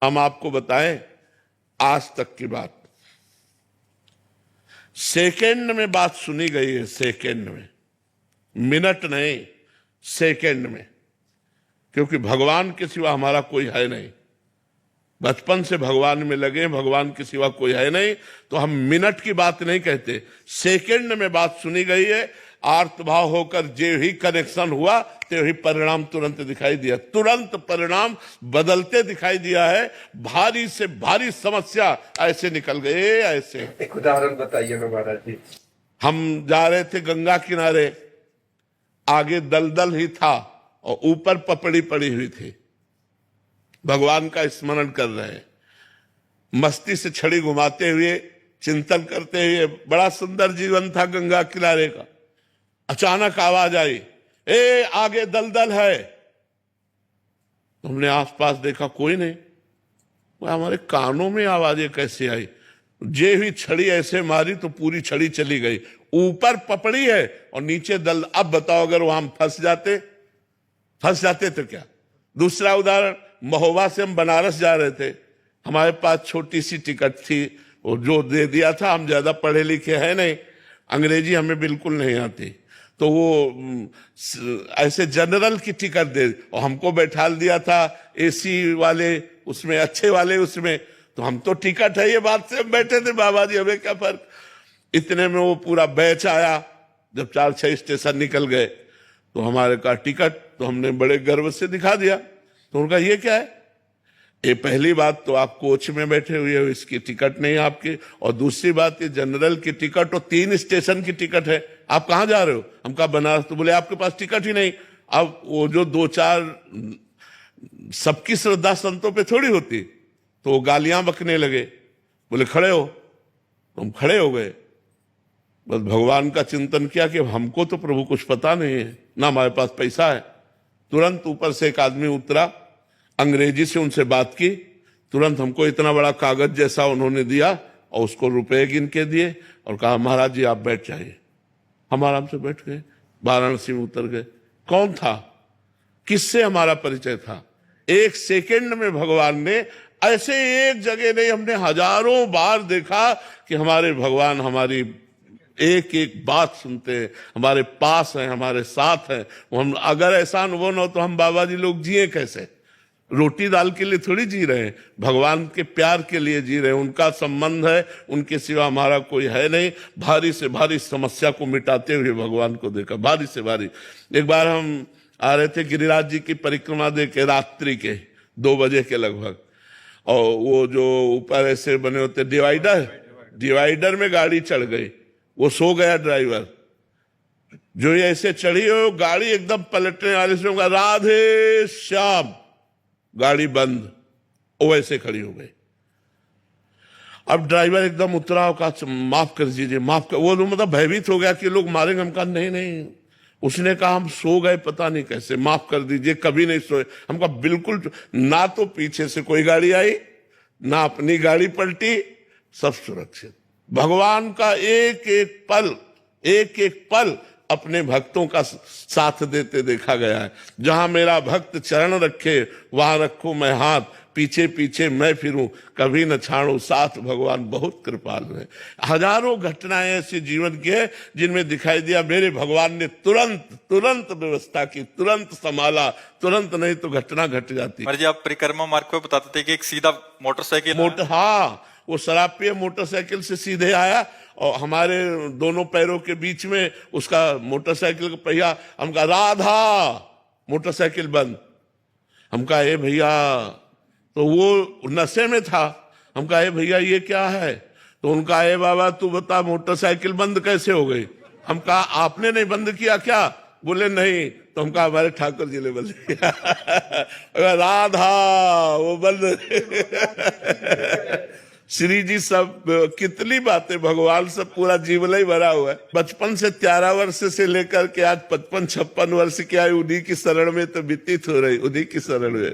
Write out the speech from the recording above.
हम आपको बताएं आज तक की बात, सेकंड में बात सुनी गई है, सेकंड में, मिनट नहीं, सेकंड में, क्योंकि भगवान के सिवा हमारा कोई है नहीं। बचपन से भगवान में लगे, भगवान के सिवा कोई है नहीं, तो हम मिनट की बात नहीं कहते, सेकंड में बात सुनी गई है। आर्तभाव होकर जे ही कनेक्शन हुआ ते ही परिणाम तुरंत दिखाई दिया, तुरंत परिणाम बदलते दिखाई दिया है। भारी से भारी समस्या ऐसे निकल गए, ऐसे। एक उदाहरण बताइए ना महाराज जी। हम जा रहे थे गंगा किनारे, आगे दलदल ही था और ऊपर पपड़ी पड़ी हुई थी, भगवान का स्मरण कर रहे हैं, मस्ती से छड़ी घुमाते हुए, चिंतन करते हुए। बड़ा सुंदर जीवन था गंगा किनारे का। अचानक आवाज आई, ए आगे दलदल है। हमने आसपास देखा, कोई नहीं। हमारे कानों में आवाजें कैसे आई? जे हुई छड़ी ऐसे मारी तो पूरी छड़ी चली गई। ऊपर पपड़ी है और नीचे दल। अब बताओ, अगर वहां फंस जाते तो क्या? दूसरा उदाहरण, महोबा से हम बनारस जा रहे थे, हमारे पास छोटी सी टिकट थी, वो जो दे दिया था, हम ज्यादा पढ़े लिखे हैं नहीं, अंग्रेजी हमें बिल्कुल नहीं आती, तो वो ऐसे जनरल की टिकट दे और हमको बैठा दिया था एसी वाले उसमें, अच्छे वाले उसमें। तो हम तो टिकट है ये बात से हम बैठे थे, बाबा जी हमें क्या फर्क। इतने में वो पूरा बैच आया। जब 4-6 स्टेशन निकल गए तो हमारे का टिकट, तो हमने बड़े गर्व से दिखा दिया। तो उनका ये क्या है? ये पहली बात तो आप कोच में बैठे हुए हो, इसकी टिकट नहीं आपकी, और दूसरी बात ये जनरल की टिकट और 3 स्टेशन की टिकट है, आप कहां जा रहे हो? हम कहा बनारस। तो बोले आपके पास टिकट ही नहीं। अब वो जो 2-4 सबकी श्रद्धा संतों पे थोड़ी होती, तो वो गालियां बकने लगे, बोले खड़े हो। तो हम खड़े हो गए, बस भगवान का चिंतन किया कि हमको तो प्रभु कुछ पता नहीं है, ना हमारे पास पैसा है। तुरंत ऊपर से एक आदमी उतरा, अंग्रेजी से उनसे बात की, तुरंत हमको इतना बड़ा कागज जैसा उन्होंने दिया और उसको रुपए गिन के दिए और कहा महाराज जी आप बैठ जाइए। हम आराम से बैठ गए, वाराणसी में उतर गए। कौन था? किससे हमारा परिचय था? एक सेकंड में भगवान ने, ऐसे एक जगह नहीं, हमने हजारों बार देखा कि हमारे भगवान हमारी एक एक बात सुनते हैं, हमारे पास हैं, हमारे साथ हैं। हम अगर ऐसा अनुभव न हो तो हम बाबा जी लोग जिए कैसे? रोटी दाल के लिए थोड़ी जी रहे हैं, भगवान के प्यार के लिए जी रहे हैं। उनका संबंध है, उनके सिवा हमारा कोई है नहीं। भारी से भारी समस्या को मिटाते हुए भगवान को देखा, भारी से भारी। एक बार हम आ रहे थे गिरिराज जी की परिक्रमा दे के, रात्रि के 2 बजे के लगभग, और वो जो ऊपर ऐसे बने होते डिवाइडर में गाड़ी चढ़ गई। वो सो गया ड्राइवर, जो ये ऐसे चढ़ी हो गाड़ी एकदम पलटने वाले से होगा, राधे श्याम, गाड़ी बंद, वो ऐसे खड़ी हो गई। अब ड्राइवर एकदम उतरा और कहा माफ कर दीजिए, माफ कर। वो मतलब भयभीत हो गया कि लोग मारेंगे। हम कहा नहीं नहीं, उसने कहा हम सो गए पता नहीं कैसे, माफ कर दीजिए, कभी नहीं सोए। हम कहा बिल्कुल ना, तो पीछे से कोई गाड़ी आई ना अपनी गाड़ी पलटी, सब सुरक्षित। भगवान का एक एक पल अपने भक्तों का साथ देते देखा गया है। जहां मेरा भक्त चरण रखे वहां रखूं मैं हाथ, पीछे पीछे मैं फिरूं, कभी न छाड़ू साथ, भगवान बहुत कृपालु है। हजारों घटनाएं ऐसे जीवन की है जिनमें दिखाई दिया मेरे भगवान ने तुरंत व्यवस्था की, तुरंत संभाला, तुरंत नहीं तो घटना घट जाती। जी आप परिक्रमा मार्ग पे बताते थे कि एक सीधा मोटरसाइकिल, हाँ, वो शराब पिए मोटरसाइकिल से सीधे आया और हमारे दोनों पैरों के बीच में उसका मोटरसाइकिल का पहिया। हम कहा राधा, मोटरसाइकिल बंद। हम कहा ए भैया, तो वो नशे में था। हम कहा ए भैया ये क्या है? तो उनका ए बाबा तू बता मोटरसाइकिल बंद कैसे हो गई? हम कहा आपने नहीं बंद किया क्या? बोले नहीं। तो हम कहा हमारे ठाकुर जी ने बंद किया। राधा वो बंद। श्री जी सब कितनी बातें, भगवान सब पूरा जीवन ही भरा हुआ है। बचपन से 13 वर्ष से लेकर के आज 55-56 वर्ष की आयु उन्हीं की शरण में तो व्यतीत हो रही, उन्हीं की शरण में।